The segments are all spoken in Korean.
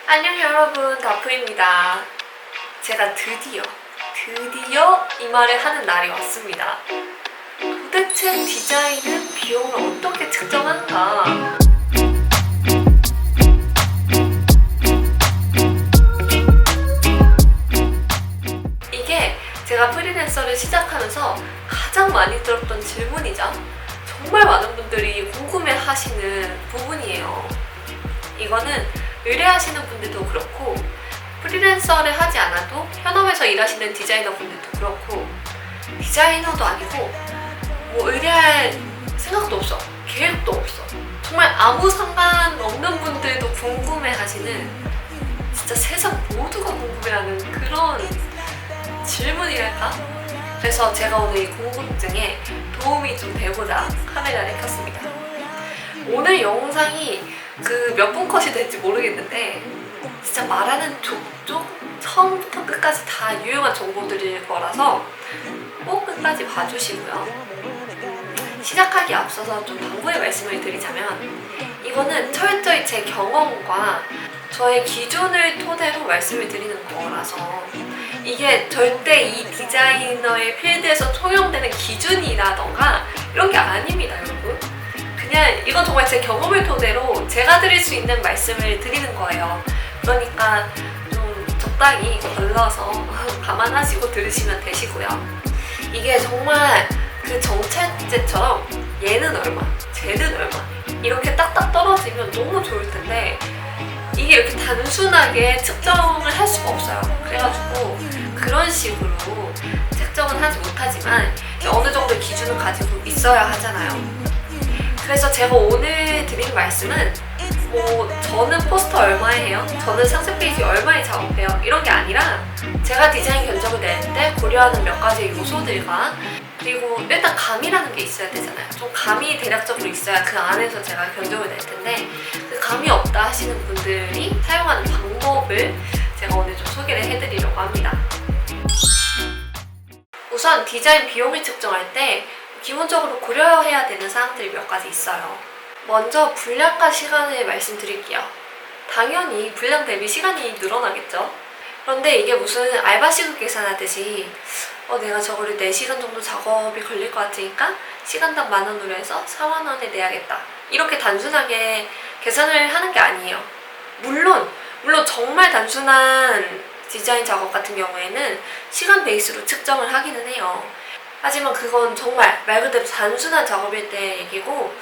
안녕 여러분, 다프입니다. 제가 드디어 이 말을 하는 날이 왔습니다. 도대체 디자인은 비용을 어떻게 측정하는가? 이게 제가 프리랜서를 시작하면서 가장 많이 들었던 질문이자 정말 많은 분들이 궁금해 하시는 부분이에요. 이거는 의뢰하시는 분들도 그렇고 프리랜서를 하지 않아도 현업에서 일하시는 디자이너 분들도 그렇고 디자이너도 아니고 뭐 의뢰할 생각도 없어, 계획도 없어, 정말 아무 상관없는 분들도 궁금해하시는, 진짜 세상 모두가 궁금해하는 그런 질문이랄까? 그래서 제가 오늘 이 궁금증에 도움이 좀 되고자 카메라를 켰습니다. 오늘 영상이 몇 분 컷이 될지 모르겠는데 진짜 말하는 족족 처음부터 끝까지 다 유용한 정보들일 거라서 꼭 끝까지 봐주시고요. 시작하기 앞서서 좀 당부의 말씀을 드리자면 이거는 철저히 제 경험과 저의 기준을 토대로 말씀을 드리는 거라서 이게 절대 이 디자이너의 필드에서 통용되는 기준이라던가 이런 게 아닙니다, 여러분. 그냥 이건 정말 제 경험을 토대로 제가 드릴 수 있는 말씀을 드리는 거예요. 그러니까 좀 적당히 걸러서 감안하시고 들으시면 되시고요. 이게 정말 그 정찰제처럼 얘는 얼마, 쟤는 얼마 이렇게 딱딱 떨어지면 너무 좋을 텐데 이게 이렇게 단순하게 측정을 할 수가 없어요. 그래가지고 그런 식으로 측정은 하지 못하지만 어느 정도의 기준을 가지고 있어야 하잖아요. 그래서 제가 오늘 드린 말씀은 저는 포스터 얼마에 해요? 저는 상세 페이지 얼마에 작업해요? 이런 게 아니라 제가 디자인 견적을 낼 때 고려하는 몇 가지 요소들과 그리고 일단 감이라는 게 있어야 되잖아요. 좀 감이 대략적으로 있어야 그 안에서 제가 견적을 낼 텐데 그 감이 없다 하시는 분들이 사용하는 방법을 제가 오늘 좀 소개를 해드리려고 합니다. 우선 디자인 비용을 측정할 때 기본적으로 고려해야 되는 사항들이 몇 가지 있어요. 먼저 분량과 시간을 말씀드릴게요. 당연히 분량 대비 시간이 늘어나겠죠. 그런데 이게 무슨 알바 시급 계산하듯이 내가 저거를 4시간 정도 작업이 걸릴 것 같으니까 시간당 10,000원으로 해서 40,000원에 내야겠다, 이렇게 단순하게 계산을 하는 게 아니에요. 물론 정말 단순한 디자인 작업 같은 경우에는 시간 베이스로 측정을 하기는 해요. 하지만 그건 정말 말 그대로 단순한 작업일 때 얘기고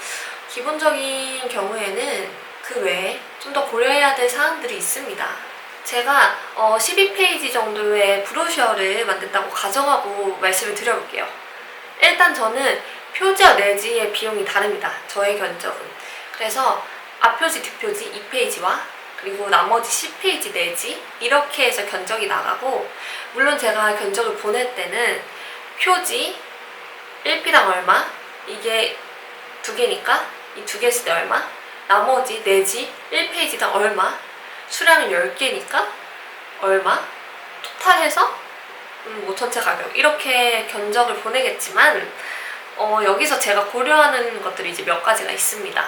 기본적인 경우에는 그 외에 좀 더 고려해야 될 사항들이 있습니다. 제가 12페이지 정도의 브로셔를 만든다고 가정하고 말씀을 드려볼게요. 일단 저는 표지와 내지의 비용이 다릅니다. 저의 견적은. 그래서 앞표지, 뒷표지 2페이지와 그리고 나머지 10페이지 내지 이렇게 해서 견적이 나가고, 물론 제가 견적을 보낼 때는 표지 1피당 얼마, 이게 2개니까 이 2개 했을 때 얼마, 나머지 내지 1페이지당 얼마, 수량은 10개니까 얼마, 토탈해서 전체 가격 이렇게 견적을 보내겠지만 여기서 제가 고려하는 것들이 이제 몇 가지가 있습니다.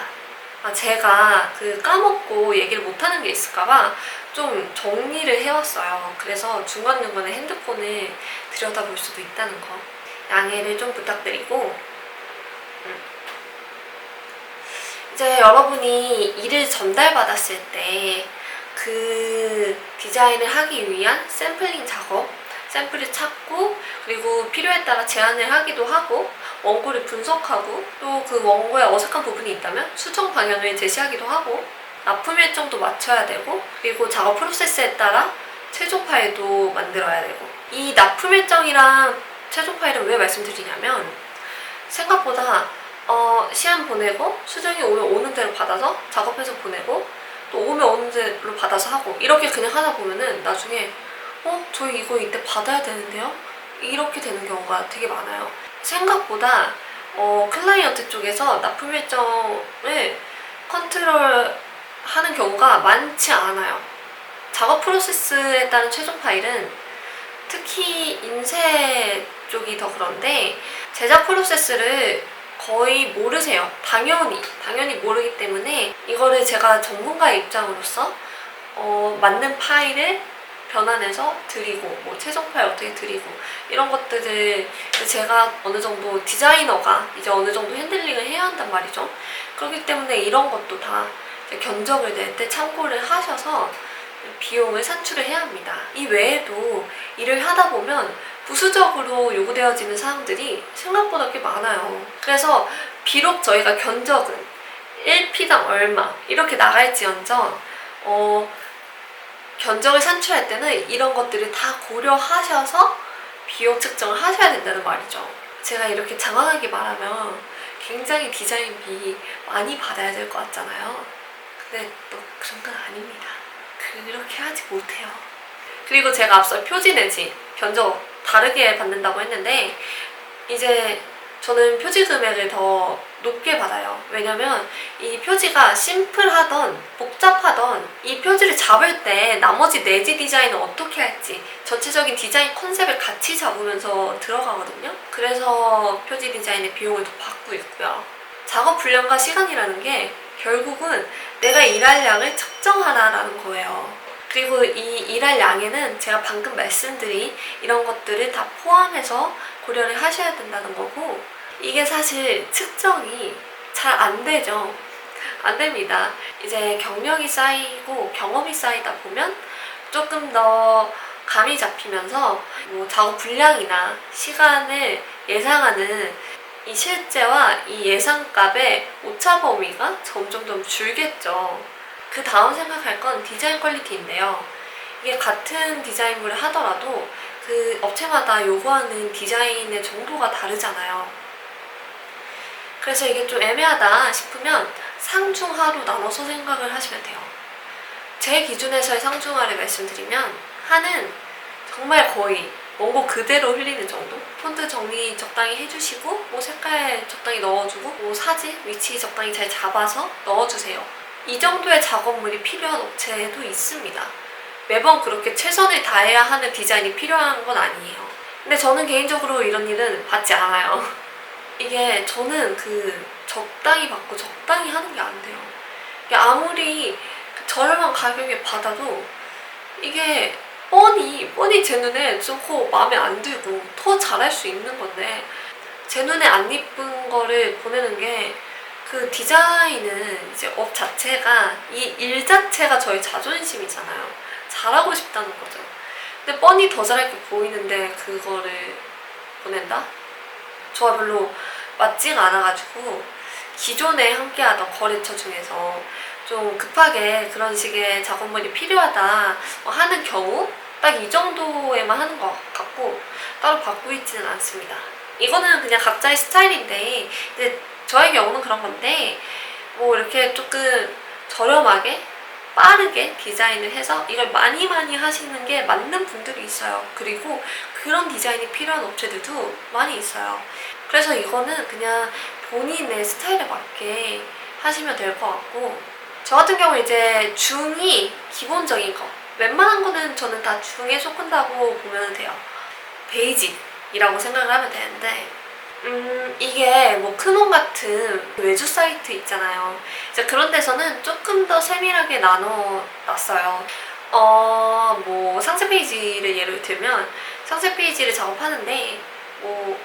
제가 까먹고 얘기를 못하는 게 있을까봐 좀 정리를 해왔어요. 그래서 중간중간에 핸드폰을 들여다볼 수도 있다는 거 양해를 좀 부탁드리고, 이제 여러분이 일을 전달받았을 때 그 디자인을 하기 위한 샘플링 작업, 샘플을 찾고 그리고 필요에 따라 제안을 하기도 하고 원고를 분석하고 또 그 원고에 어색한 부분이 있다면 수정 방향을 제시하기도 하고 납품 일정도 맞춰야 되고 그리고 작업 프로세스에 따라 최종 파일도 만들어야 되고, 이 납품 일정이랑 최종 파일을 왜 말씀드리냐면 생각보다 시안 보내고 수정이 오는 대로 받아서 작업해서 보내고 또 오는 대로 받아서 하고 이렇게 그냥 하다 보면은 나중에 저희 이거 이때 받아야 되는데요? 이렇게 되는 경우가 되게 많아요. 생각보다 클라이언트 쪽에서 납품 일정을 컨트롤하는 경우가 많지 않아요. 작업 프로세스에 따른 최종 파일은 특히 인쇄 쪽이 더 그런데 제작 프로세스를 거의 모르세요. 당연히 모르기 때문에 이거를 제가 전문가의 입장으로서 맞는 파일을 변환해서 드리고 뭐 최종 파일 어떻게 드리고 이런 것들을 제가 어느 정도 디자이너가 이제 어느 정도 핸들링을 해야 한단 말이죠. 그렇기 때문에 이런 것도 다 견적을 낼 때 참고를 하셔서 비용을 산출을 해야 합니다. 이 외에도 일을 하다 보면 부수적으로 요구되어지는 사항들이 생각보다 꽤 많아요. 그래서 비록 저희가 견적은 1피당 얼마 이렇게 나갈지언정 견적을 산출할 때는 이런 것들을 다 고려하셔서 비용 측정을 하셔야 된다는 말이죠. 제가 이렇게 장황하게 말하면 굉장히 디자인비 많이 받아야 될 것 같잖아요. 근데 또 그런 건 아닙니다. 그렇게 하지 못해요. 그리고 제가 앞서 표지 내지 견적 다르게 받는다고 했는데 이제 저는 표지 금액을 더 높게 받아요. 왜냐면 이 표지가 심플하던 복잡하던 이 표지를 잡을 때 나머지 내지 디자인을 어떻게 할지 전체적인 디자인 컨셉을 같이 잡으면서 들어가거든요. 그래서 표지 디자인의 비용을 더 받고 있고요. 작업 분량과 시간이라는 게 결국은 내가 일할 양을 측정하라라는 거예요. 그리고 이 일할 양에는 제가 방금 말씀드린 이런 것들을 다 포함해서 고려를 하셔야 된다는 거고, 이게 사실 측정이 잘 안 되죠. 안 됩니다. 이제 경력이 쌓이고 경험이 쌓이다 보면 조금 더 감이 잡히면서 뭐 작업 분량이나 시간을 예상하는 이 실제와 이 예상값의 오차 범위가 점점 줄겠죠. 그 다음 생각할 건 디자인 퀄리티인데요. 이게 같은 디자인물을 하더라도 그 업체마다 요구하는 디자인의 정도가 다르잖아요. 그래서 이게 좀 애매하다 싶으면 상중하로 나눠서 생각을 하시면 돼요. 제 기준에서의 상중하를 말씀드리면 하는 정말 거의 원고 그대로 흘리는 정도? 폰트 정리 적당히 해주시고 뭐 색깔 적당히 넣어주고 뭐 사진 위치 적당히 잘 잡아서 넣어주세요. 이 정도의 작업물이 필요한 업체도 있습니다. 매번 그렇게 최선을 다해야 하는 디자인이 필요한 건 아니에요. 근데 저는 개인적으로 이런 일은 받지 않아요. 이게 저는 적당히 받고 적당히 하는 게 안 돼요. 이게 아무리 저렴한 가격에 받아도 이게 뻔히 제 눈에 좀 마음에 안 들고 더 잘할 수 있는 건데 제 눈에 안 이쁜 거를 보내는 게 그 디자인은 이제 업 자체가 이 일 자체가 저희 자존심이잖아요. 잘하고 싶다는 거죠. 근데 뻔히 더 잘할 게 보이는데 그거를 보낸다? 저와 별로 맞지가 않아가지고 기존에 함께하던 거래처 중에서 좀 급하게 그런 식의 작업물이 필요하다 하는 경우 딱 이 정도에만 하는 것 같고 따로 받고 있지는 않습니다. 이거는 그냥 각자의 스타일인데 근데 저의 경우는 그런 건데 뭐 이렇게 조금 저렴하게 빠르게 디자인을 해서 이걸 많이 하시는 게 맞는 분들이 있어요. 그리고 그런 디자인이 필요한 업체들도 많이 있어요. 그래서 이거는 그냥 본인의 스타일에 맞게 하시면 될 것 같고, 저 같은 경우 이제 중이 기본적인 거 웬만한 거는 저는 다 중에 속한다고 보면 돼요. 베이직이라고 생각을 하면 되는데 이게 뭐 크몬 같은 외주 사이트 있잖아요. 이제 그런 데서는 조금 더 세밀하게 나눠놨어요. 뭐 상세 페이지를 예를 들면 상세 페이지를 작업하는데 뭐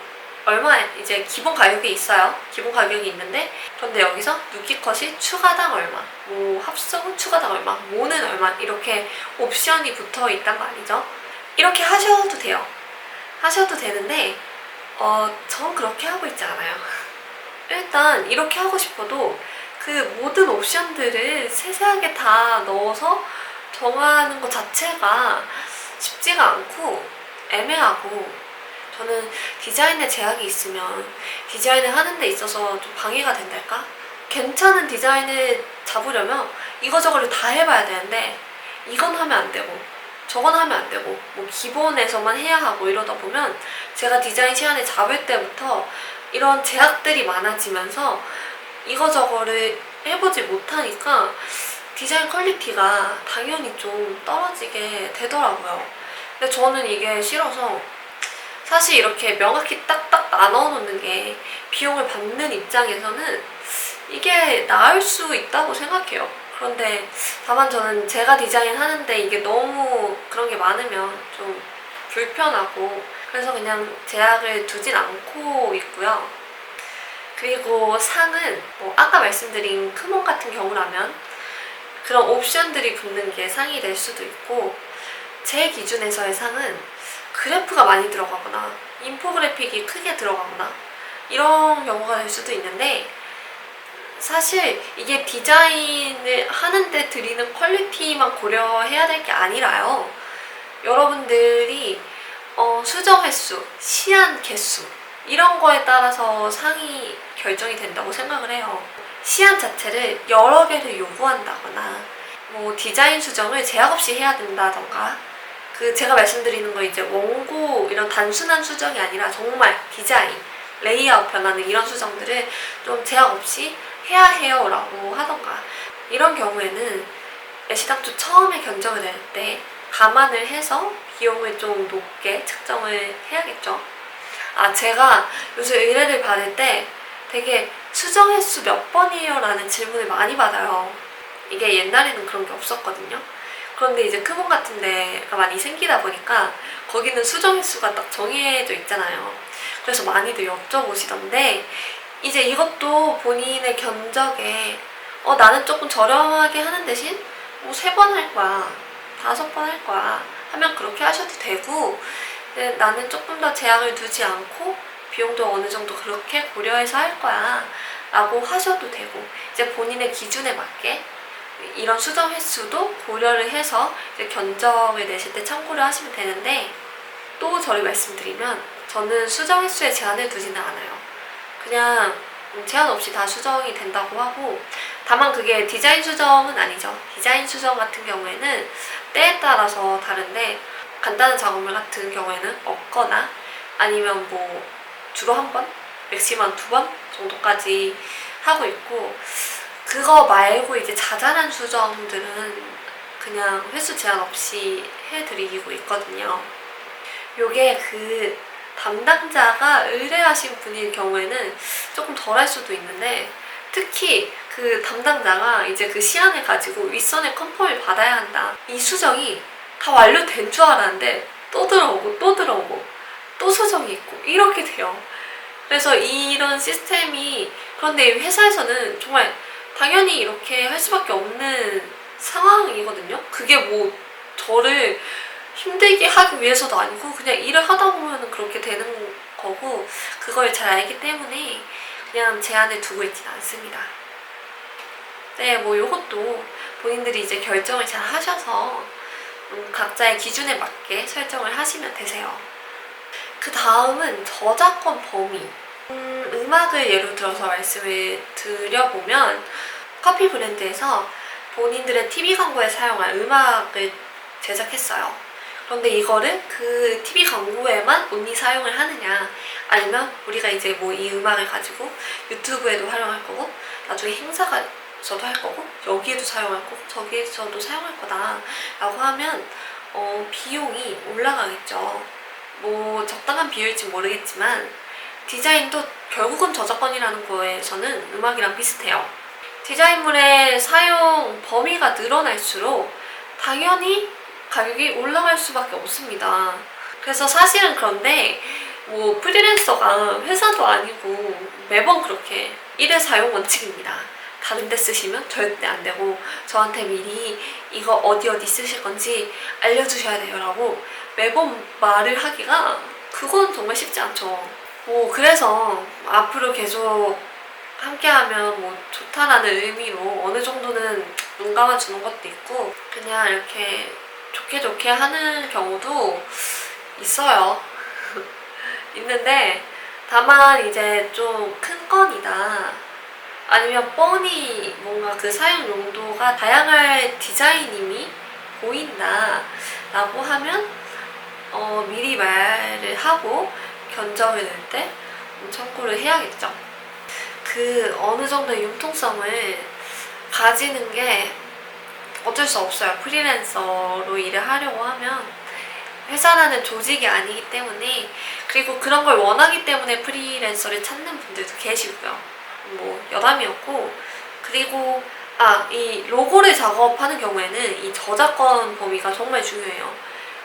얼마 이제 기본 가격이 있어요. 기본 가격이 있는데 그런데 여기서 누기컷이 추가당 얼마, 뭐 합성은 추가당 얼마, 모는 얼마 이렇게 옵션이 붙어 있단 말이죠. 이렇게 하셔도 돼요. 하셔도 되는데 전 그렇게 하고 있지 않아요. 일단 이렇게 하고 싶어도 그 모든 옵션들을 세세하게 다 넣어서 정하는 것 자체가 쉽지가 않고 애매하고, 저는 디자인에 제약이 있으면 디자인을 하는 데 있어서 좀 방해가 된달까? 괜찮은 디자인을 잡으려면 이거저거를 다 해봐야 되는데 이건 하면 안 되고 저건 하면 안 되고 뭐 기본에서만 해야 하고 이러다 보면 제가 디자인 시안을 잡을 때부터 이런 제약들이 많아지면서 이거저거를 해보지 못하니까 디자인 퀄리티가 당연히 좀 떨어지게 되더라고요. 근데 저는 이게 싫어서 사실 이렇게 명확히 딱딱 나눠 놓는 게 비용을 받는 입장에서는 이게 나을 수 있다고 생각해요. 그런데 다만 저는 제가 디자인하는데 이게 너무 그런 게 많으면 좀 불편하고 그래서 그냥 제약을 두진 않고 있고요. 그리고 상은 뭐 아까 말씀드린 크몬 같은 경우라면 그런 옵션들이 붙는 게 상이 될 수도 있고 제 기준에서의 상은 그래프가 많이 들어가거나 인포그래픽이 크게 들어가거나 이런 경우가 될 수도 있는데 사실 이게 디자인을 하는데 들이는 퀄리티만 고려해야 될 게 아니라요. 여러분들이 수정 횟수, 시안 개수 이런 거에 따라서 상이 결정이 된다고 생각을 해요. 시안 자체를 여러 개를 요구한다거나 뭐 디자인 수정을 제약 없이 해야 된다던가 그 제가 말씀드리는 거 이제 원고 이런 단순한 수정이 아니라 정말 디자인, 레이아웃 변하는 이런 수정들을 좀 제약 없이 해야 해요 라고 하던가 이런 경우에는 애시당초 처음에 견적을 낼 때 감안을 해서 비용을 좀 높게 측정을 해야겠죠. 제가 요새 의뢰를 받을 때 되게 수정 횟수 몇 번이에요? 라는 질문을 많이 받아요. 이게 옛날에는 그런 게 없었거든요. 그런데 이제 크몬 같은 데가 많이 생기다 보니까 거기는 수정 횟수가 딱 정해져 있잖아요. 그래서 많이들 여쭤보시던데 이제 이것도 본인의 견적에 나는 조금 저렴하게 하는 대신 뭐 3번 할 거야, 5번 할 거야 하면 그렇게 하셔도 되고 근데 나는 조금 더 제약을 두지 않고 비용도 어느 정도 그렇게 고려해서 할 거야 라고 하셔도 되고 이제 본인의 기준에 맞게 이런 수정 횟수도 고려를 해서 이제 견적을 내실 때 참고를 하시면 되는데 또 저를 말씀드리면 저는 수정 횟수에 제한을 두지는 않아요. 그냥 제한 없이 다 수정이 된다고 하고 다만 그게 디자인 수정은 아니죠. 디자인 수정 같은 경우에는 때에 따라서 다른데 간단한 작업물 같은 경우에는 없거나 아니면 뭐 주로 한 번, 맥시멈 2번 정도까지 하고 있고 그거 말고 이제 자잘한 수정들은 그냥 횟수 제한 없이 해드리고 있거든요. 요게 그 담당자가 의뢰하신 분일 경우에는 조금 덜 할 수도 있는데 특히 그 담당자가 이제 그 시안을 가지고 윗선에 컨펌을 받아야 한다. 이 수정이 다 완료된 줄 알았는데 또 들어오고 또 들어오고 또 수정이 있고 이렇게 돼요. 그래서 이런 시스템이 그런데 회사에서는 정말 당연히 이렇게 할 수밖에 없는 상황이거든요. 그게 뭐 저를 힘들게 하기 위해서도 아니고 그냥 일을 하다 보면 그렇게 되는 거고 그걸 잘 알기 때문에 그냥 제한을 두고 있진 않습니다. 네, 뭐 이것도 본인들이 이제 결정을 잘 하셔서 각자의 기준에 맞게 설정을 하시면 되세요. 그 다음은 저작권 범위. 음악을 예로 들어서 말씀을 드려보면 커피 브랜드에서 본인들의 TV 광고에 사용할 음악을 제작했어요. 그런데 이거를 그 TV 광고에만 온리 사용을 하느냐 아니면 우리가 이제 뭐 이 음악을 가지고 유튜브에도 활용할 거고 나중에 행사가서도 할 거고 여기에도 사용할 거고 저기에서도 사용할 거다 라고 하면 비용이 올라가겠죠. 뭐 적당한 비율일지 모르겠지만 디자인도 결국은 저작권이라는 거에서는 음악이랑 비슷해요. 디자인물의 사용 범위가 늘어날수록 당연히 가격이 올라갈 수밖에 없습니다. 그래서 사실은 그런데 뭐 프리랜서가 회사도 아니고 매번 그렇게 1회 사용 원칙입니다. 다른 데 쓰시면 절대 안 되고 저한테 미리 이거 어디 쓰실 건지 알려주셔야 돼요 라고 매번 말을 하기가 그건 정말 쉽지 않죠. 뭐 그래서 앞으로 계속 함께하면 뭐 좋다라는 의미로 어느 정도는 눈 감아주는 것도 있고 그냥 이렇게 좋게 하는 경우도 있어요. 있는데 다만 이제 좀 큰 건이다 아니면 뻔히 뭔가 그 사용 용도가 다양할 디자인임이 보인다 라고 하면 미리 말을 하고 견적을 낼 때 참고를 해야겠죠. 그 어느 정도의 융통성을 가지는 게 어쩔 수 없어요. 프리랜서로 일을 하려고 하면 회사라는 조직이 아니기 때문에 그리고 그런 걸 원하기 때문에 프리랜서를 찾는 분들도 계시고요. 뭐 여담이었고 그리고 이 로고를 작업하는 경우에는 이 저작권 범위가 정말 중요해요.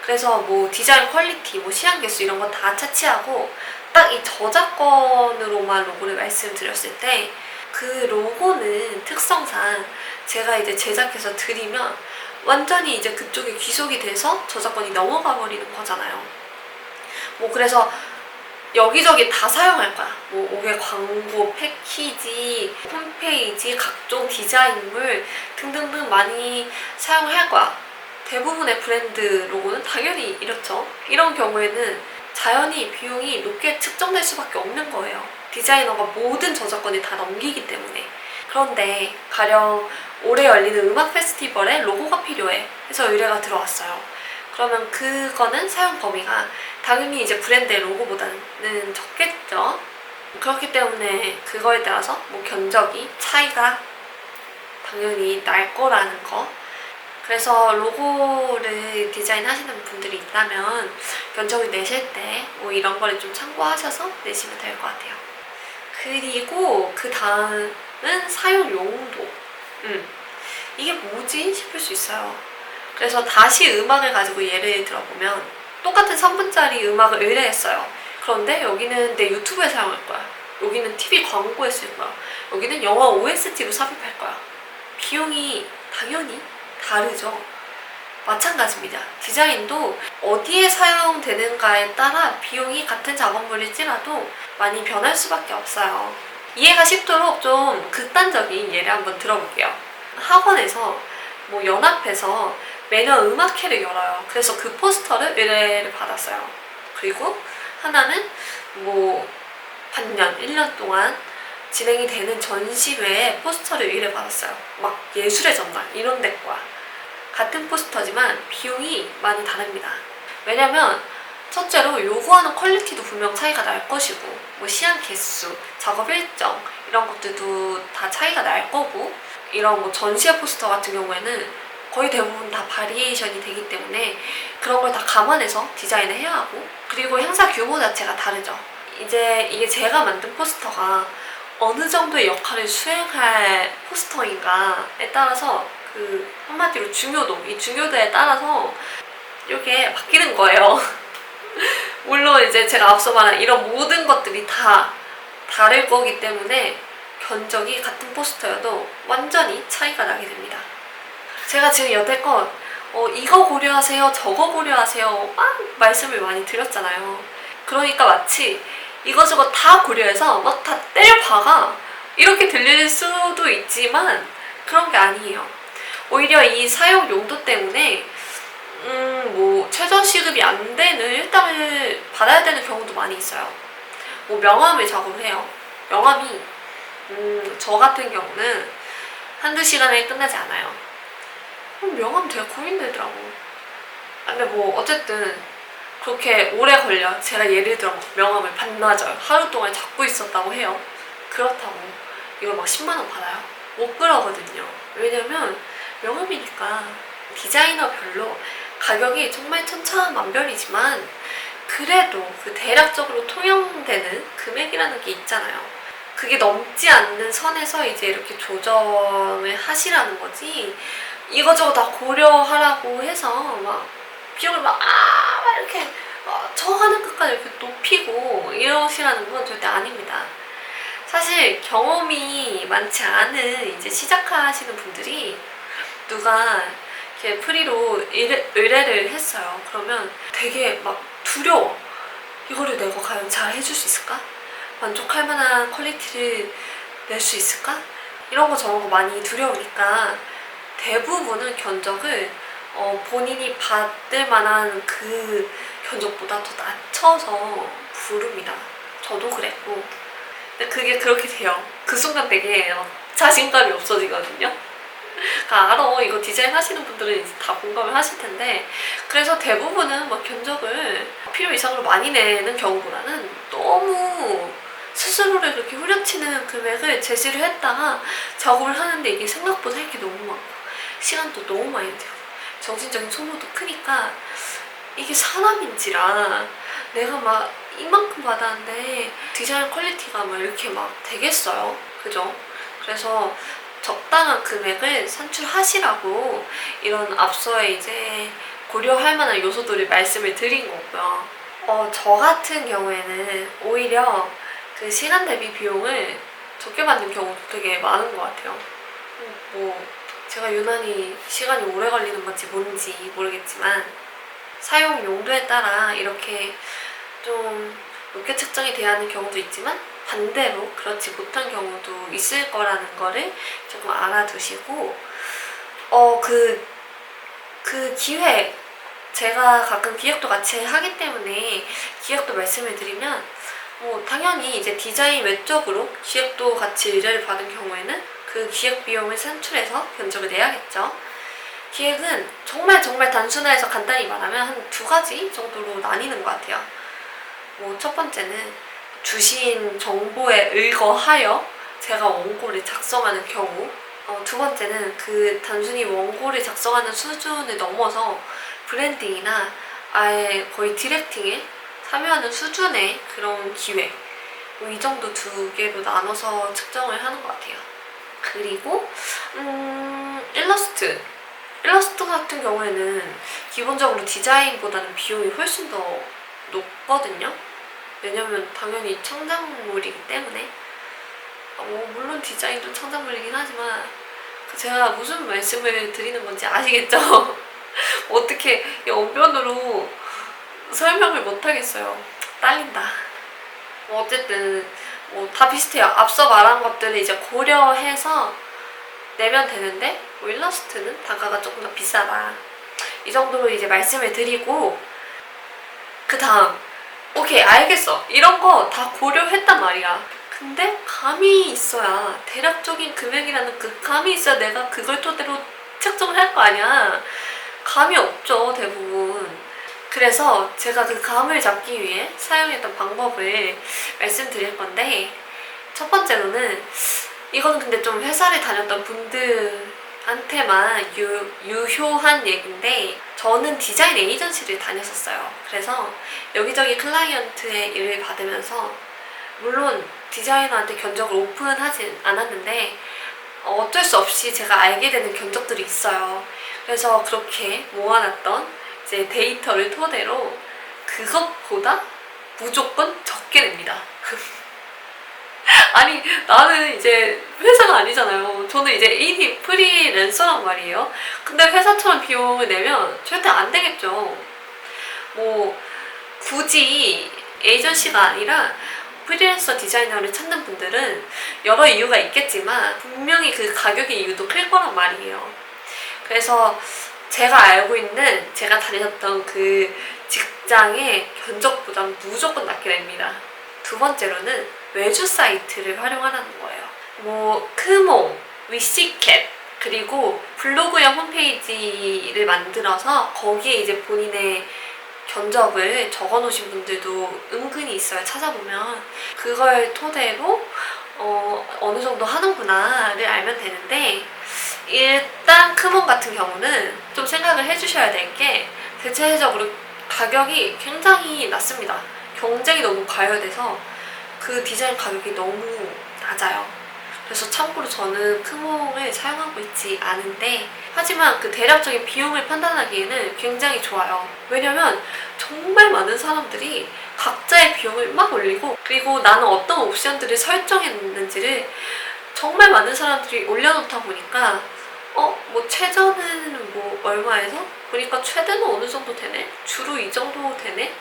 그래서 뭐 디자인 퀄리티, 뭐 시향 개수 이런 거 다 차치하고 딱 이 저작권으로만 로고를 말씀드렸을 때 그 로고는 특성상 제가 이제 제작해서 드리면 완전히 이제 그쪽에 귀속이 돼서 저작권이 넘어가 버리는 거잖아요. 뭐 그래서 여기저기 다 사용할 거야. 뭐 옥외 광고, 패키지, 홈페이지, 각종 디자인물 등등등 많이 사용할 거야. 대부분의 브랜드 로고는 당연히 이렇죠. 이런 경우에는 자연히 비용이 높게 측정될 수밖에 없는 거예요. 디자이너가 모든 저작권을 다 넘기기 때문에. 그런데 가령 올해 열리는 음악 페스티벌에 로고가 필요해 해서 의뢰가 들어왔어요. 그러면 그거는 사용 범위가 당연히 이제 브랜드의 로고보다는 적겠죠. 그렇기 때문에 그거에 따라서 뭐 견적이 차이가 당연히 날 거라는 거. 그래서 로고를 디자인하시는 분들이 있다면 견적을 내실 때 뭐 이런 거를 좀 참고하셔서 내시면 될 것 같아요. 그리고 그 다음은 사용 용도. 이게 뭐지 싶을 수 있어요. 그래서 다시 음악을 가지고 예를 들어보면 똑같은 3분짜리 음악을 의뢰했어요. 그런데 여기는 내 유튜브에 사용할 거야. 여기는 TV 광고에 쓸 거야. 여기는 영화 OST로 삽입할 거야. 비용이 당연히 다르죠. 마찬가지입니다. 디자인도 어디에 사용되는가에 따라 비용이 같은 작업물일지라도 많이 변할 수밖에 없어요. 이해가 쉽도록 좀 극단적인 예를 한번 들어볼게요. 학원에서 뭐 연합해서 매년 음악회를 열어요. 그래서 그 포스터를 의뢰를 받았어요. 그리고 하나는 뭐 반년, 1년 동안 진행이 되는 전시회에 포스터를 의뢰받았어요. 막 예술의 전당 이런 데 거야. 같은 포스터지만 비용이 많이 다릅니다. 왜냐면 첫째로 요구하는 퀄리티도 분명 차이가 날 것이고 뭐 시향 개수, 작업 일정 이런 것들도 다 차이가 날 거고 이런 뭐 전시회 포스터 같은 경우에는 거의 대부분 다 바리에이션이 되기 때문에 그런 걸 다 감안해서 디자인을 해야 하고 그리고 행사 규모 자체가 다르죠. 이제 이게 제가 만든 포스터가 어느 정도의 역할을 수행할 포스터인가에 따라서 그 한마디로 중요도, 이 중요도에 따라서 이렇게 바뀌는 거예요. 물론 이제 제가 앞서 말한 이런 모든 것들이 다 다를 거기 때문에 견적이 같은 포스터여도 완전히 차이가 나게 됩니다. 제가 지금 여태껏 이거 고려하세요, 저거 고려하세요 막 말씀을 많이 드렸잖아요. 그러니까 마치 이것저것 다 고려해서 막 다 때려박아 이렇게 들릴 수도 있지만 그런 게 아니에요. 오히려 이 사용 용도 때문에 뭐 최저 시급이 안 되는 일당을 받아야 되는 경우도 많이 있어요. 뭐 명함을 작업을 해요. 명함이 저 같은 경우는 한두 시간에 끝나지 않아요. 명함 되게 고민되더라고. 근데 뭐 어쨌든 그렇게 오래 걸려. 제가 예를 들어 명함을 반나절 하루 동안 잡고 있었다고 해요. 그렇다고 이걸 막 10만원 받아요? 못 그러거든요. 왜냐면 명함이니까 디자이너별로 가격이 정말 천차만별이지만 그래도 그 대략적으로 통용되는 금액이라는 게 있잖아요. 그게 넘지 않는 선에서 이제 이렇게 조정을 하시라는 거지 이거저거 다 고려하라고 해서 막 비용을 막 이렇게 저 하는 끝까지 이렇게 높이고 이러시라는 건 절대 아닙니다. 사실 경험이 많지 않은 이제 시작하시는 분들이 누가 이렇게 프리로 의뢰를 했어요. 그러면 되게 막 두려워. 이거를 내가 과연 잘 해줄 수 있을까? 만족할 만한 퀄리티를 낼 수 있을까? 이런 거 저런 거 많이 두려우니까 대부분은 견적을 본인이 받을 만한 그 견적보다 더 낮춰서 부릅니다. 저도 그랬고. 근데 그게 그렇게 돼요. 그 순간 되게 자신감이 없어지거든요. 알아. 이거 디자인 하시는 분들은 이제 다 공감을 하실 텐데 그래서 대부분은 막 견적을 필요 이상으로 많이 내는 경우보다는 너무 스스로를 그렇게 후려치는 금액을 제시를 했다가 작업을 하는데 이게 생각보다 할 게 너무 많고 시간도 너무 많이 들고 정신적인 소모도 크니까 이게 사람인지라 내가 막 이만큼 받았는데 디자인 퀄리티가 막 이렇게 막 되겠어요. 그죠? 그래서 적당한 금액을 산출하시라고 이런 앞서에 이제 고려할 만한 요소들을 말씀을 드린 거고요. 저 같은 경우에는 오히려 그 시간 대비 비용을 적게 받는 경우도 되게 많은 것 같아요. 뭐 제가 유난히 시간이 오래 걸리는 건지 뭔지 모르겠지만 사용 용도에 따라 이렇게 좀 높게 책정이 돼야 하는 경우도 있지만 반대로 그렇지 못한 경우도 있을 거라는 거를 조금 알아두시고 그 기획, 제가 가끔 기획도 같이 하기 때문에 기획도 말씀을 드리면 당연히 이제 디자인 외적으로 기획도 같이 의뢰를 받은 경우에는 그 기획 비용을 산출해서 견적을 내야겠죠. 기획은 정말 단순화해서 간단히 말하면 한 2가지 정도로 나뉘는 것 같아요. 첫 번째는 주신 정보에 의거하여 제가 원고를 작성하는 경우, 두 번째는 그 단순히 원고를 작성하는 수준을 넘어서 브랜딩이나 아예 거의 디렉팅에 참여하는 수준의 그런 기획, 이 정도 2개로 나눠서 측정을 하는 것 같아요. 그리고 일러스트 같은 경우에는 기본적으로 디자인보다는 비용이 훨씬 더 높거든요. 왜냐면 당연히 창작물이기 때문에. 물론 디자인도 창작물이긴 하지만 제가 무슨 말씀을 드리는 건지 아시겠죠? 어떻게 언변으로 설명을 못하겠어요. 딸린다. 어쨌든 다 비슷해요. 앞서 말한 것들을 이제 고려해서 내면 되는데 일러스트는 단가가 조금 더 비싸다. 이 정도로 이제 말씀을 드리고, 그 다음 오케이 알겠어. 이런 거 다 고려했단 말이야. 근데 감이 있어야, 대략적인 금액이라는 그 감이 있어야 내가 그걸 토대로 책정을 할 거 아니야. 감이 없죠, 대부분. 그래서 제가 그 감을 잡기 위해 사용했던 방법을 말씀드릴 건데, 첫 번째로는 이거는 근데 좀 회사를 다녔던 분들한테만 유효한 얘기인데, 저는 디자인 에이전시를 다녔었어요. 그래서 여기저기 클라이언트의 일을 받으면서 물론 디자이너한테 견적을 오픈하진 않았는데 어쩔 수 없이 제가 알게 되는 견적들이 있어요. 그래서 그렇게 모아놨던 이제 데이터를 토대로 그것보다 무조건 적게 냅니다. 아니 나는 이제 회사가 아니잖아요. 저는 이제 1인 프리랜서란 말이에요. 근데 회사처럼 비용을 내면 절대 안 되겠죠. 굳이 에이전시가 아니라 프리랜서 디자이너를 찾는 분들은 여러 이유가 있겠지만 분명히 그 가격의 이유도 클 거란 말이에요. 그래서 제가 알고 있는, 제가 다녔던 그 직장의 견적보다 무조건 낮게 냅니다. 두 번째로는 외주 사이트를 활용하라는 거예요. 크몽, 위시캣, 그리고 블로그형 홈페이지를 만들어서 거기에 이제 본인의 견적을 적어 놓으신 분들도 은근히 있어요. 찾아보면 그걸 토대로 어느 정도 하는구나를 알면 되는데, 일단 크몬 같은 경우는 좀 생각을 해주셔야 될 게 대체적으로 가격이 굉장히 낮습니다. 경쟁이 너무 과열돼서 그 디자인 가격이 너무 낮아요. 그래서 참고로 저는 크몽을 사용하고 있지 않은데, 하지만 그 대략적인 비용을 판단하기에는 굉장히 좋아요. 왜냐면 정말 많은 사람들이 각자의 비용을 막 올리고, 그리고 나는 어떤 옵션들을 설정했는지를 정말 많은 사람들이 올려놓다 보니까 최저는 얼마에서 보니까 최대는 어느 정도 되네? 주로 이 정도 되네?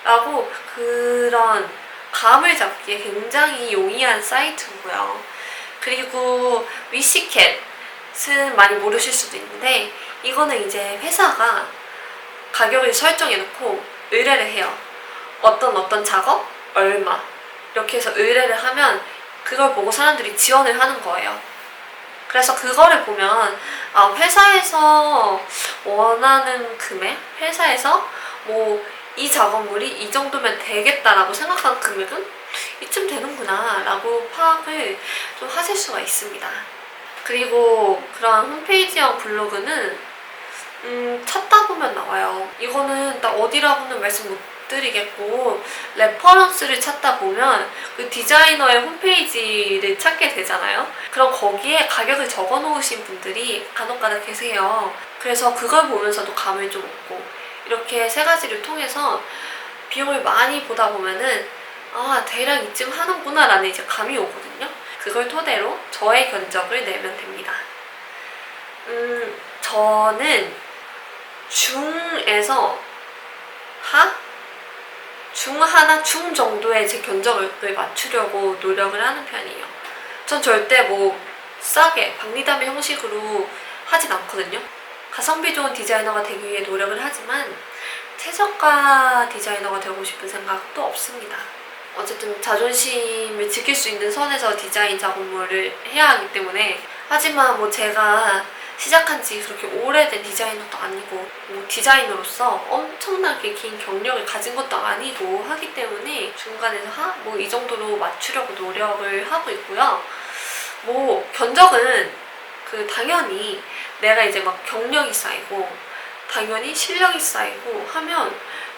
라고 그런 감을 잡기에 굉장히 용이한 사이트고요. 그리고 위시캣은 많이 모르실 수도 있는데, 이거는 이제 회사가 가격을 설정해놓고 의뢰를 해요. 어떤 작업 얼마 이렇게 해서 의뢰를 하면 그걸 보고 사람들이 지원을 하는 거예요. 그래서 그거를 보면 회사에서 원하는 금액, 회사에서 이 작업물이 이 정도면 되겠다라고 생각하는 금액은 이쯤 되는구나 라고 파악을 좀 하실 수가 있습니다. 그리고 그런 홈페이지형 블로그는 찾다 보면 나와요. 이거는 딱 어디라고는 말씀 못 드리겠고, 레퍼런스를 찾다 보면 그 디자이너의 홈페이지를 찾게 되잖아요. 그럼 거기에 가격을 적어 놓으신 분들이 간혹가다 계세요. 그래서 그걸 보면서도 감을 좀 얻고, 이렇게 세 가지를 통해서 비용을 많이 보다 보면은 아, 대략 이쯤 하는구나 라는 이제 감이 오거든요. 그걸 토대로 저의 견적을 내면 됩니다. 저는 중에서 중하나 중 정도의 제 견적을 맞추려고 노력을 하는 편이에요. 전 절대 뭐 싸게 박리담의 형식으로 하진 않거든요. 가성비 좋은 디자이너가 되기 위해 노력을 하지만 최저가 디자이너가 되고 싶은 생각도 없습니다. 어쨌든 자존심을 지킬 수 있는 선에서 디자인 작업물을 해야 하기 때문에. 하지만 뭐 제가 시작한 지 그렇게 오래된 디자이너도 아니고 뭐 디자이너로서 엄청나게 긴 경력을 가진 것도 아니고 하기 때문에 중간에서 뭐 이 정도로 맞추려고 노력을 하고 있고요. 뭐 견적은 당연히 내가 이제 막 경력이 쌓이고 당연히 실력이 쌓이고 하면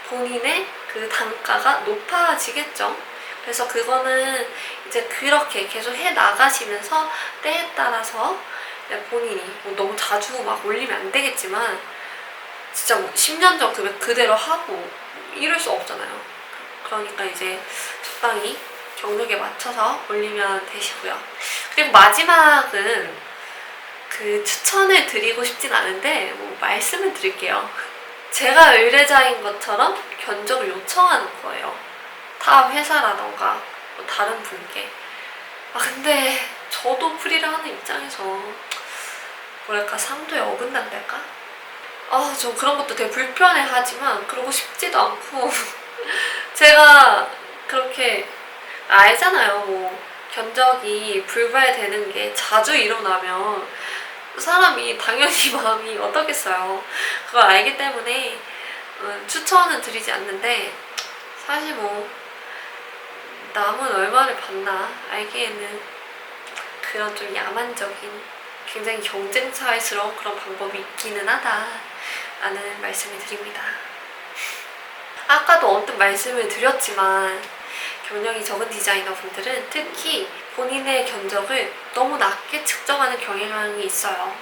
본인의 그 단가가 높아지겠죠. 그래서 그거는 이제 그렇게 계속 해 나가시면서 때에 따라서 본인이 뭐 너무 자주 막 올리면 안 되겠지만 진짜 뭐 10년 전 금액 그대로 하고 이럴 수 없잖아요. 그러니까 이제 적당히 경력에 맞춰서 올리면 되시고요. 그리고 마지막은 추천을 드리고 싶진 않은데 뭐 말씀을 드릴게요. 제가 의뢰자인 것처럼 견적을 요청하는 거예요. 타 회사라던가 뭐 다른 분께. 근데 저도 프리를 하는 입장에서 뭐랄까 상도에 어긋난달까? 저 그런 것도 되게 불편해하지만 그러고 싶지도 않고 제가 그렇게 알잖아요. 뭐 견적이 불발되는 게 자주 일어나면 사람이 당연히 마음이 어떻겠어요. 그걸 알기 때문에 추천은 드리지 않는데, 사실 뭐 남은 얼마를 받나 알기에는 그런 좀 야만적인 굉장히 경쟁사회스러운 그런 방법이 있기는 하다라는 말씀을 드립니다. 아까도 언뜻 말씀을 드렸지만 경력이 적은 디자이너 분들은 특히 본인의 견적을 너무 낮게 측정하는 경향이 있어요.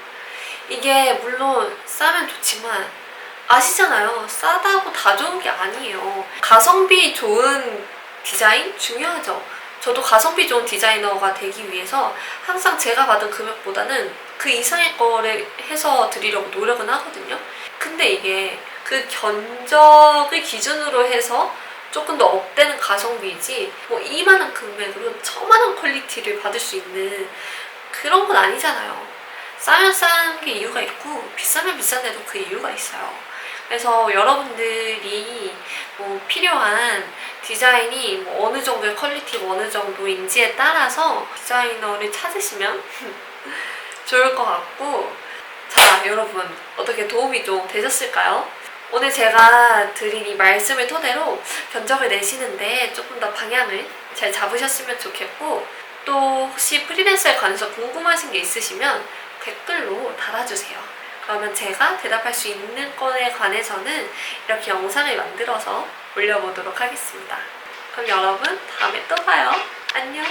이게 물론 싸면 좋지만 아시잖아요. 싸다고 다 좋은 게 아니에요. 가성비 좋은 디자인 중요하죠. 저도 가성비 좋은 디자이너가 되기 위해서 항상 제가 받은 금액보다는 그 이상의 거를 해서 드리려고 노력은 하거든요. 근데 이게 그 견적을 기준으로 해서 조금 더 업되는 가성비이지 뭐 이만한 금액으로 저만한 퀄리티를 받을 수 있는 그런 건 아니잖아요. 싸면 싼 게 이유가 있고 비싸면 비싼데도 그 이유가 있어요. 그래서 여러분들이 뭐 필요한 디자인이 뭐 어느 정도의 퀄리티가 어느 정도인지에 따라서 디자이너를 찾으시면 좋을 것 같고. 자, 여러분 어떻게 도움이 좀 되셨을까요? 오늘 제가 드린 이 말씀을 토대로 견적을 내시는데 조금 더 방향을 잘 잡으셨으면 좋겠고, 또 혹시 프리랜서에 관해서 궁금하신 게 있으시면 댓글로 달아주세요. 그러면 제가 대답할 수 있는 건에 관해서는 이렇게 영상을 만들어서 올려보도록 하겠습니다. 그럼 여러분 다음에 또 봐요. 안녕.